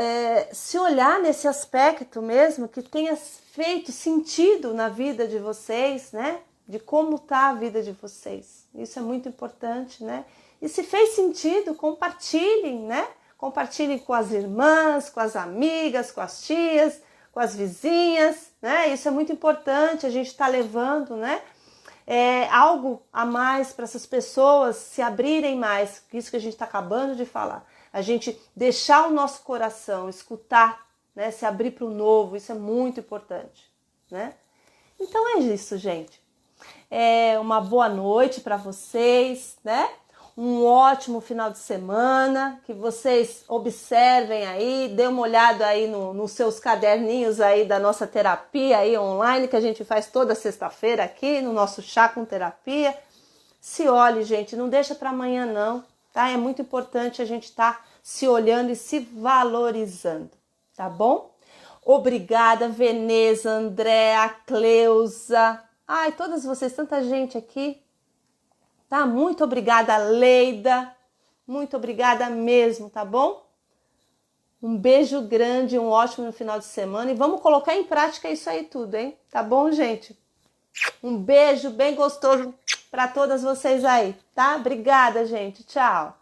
se olhar nesse aspecto mesmo, que tenha feito sentido na vida de vocês, né? De como está a vida de vocês. Isso é muito importante, né? E se fez sentido, compartilhem, né? Compartilhem com as irmãs, com as amigas, com as tias, com as vizinhas, né? Isso é muito importante, a gente está levando, né? Algo a mais para essas pessoas se abrirem mais, isso que a gente está acabando de falar. A gente deixar o nosso coração, escutar, né? Se abrir para o novo, isso é muito importante, né? Então é isso, gente. Uma boa noite para vocês, né? Um ótimo final de semana, que vocês observem aí, dê uma olhada aí nos seus caderninhos aí da nossa terapia aí online, que a gente faz toda sexta-feira aqui, no nosso Chá com Terapia. Se olhe, gente, não deixa para amanhã não, tá? É muito importante a gente estar se olhando e se valorizando, tá bom? Obrigada, Veneza, Andréa, Cleusa, ai, todas vocês, tanta gente aqui. Tá? Muito obrigada, Leida. Muito obrigada mesmo, tá bom? Um beijo grande, um ótimo final de semana. E vamos colocar em prática isso aí tudo, hein? Tá bom, gente? Um beijo bem gostoso para todas vocês aí, tá? Obrigada, gente. Tchau.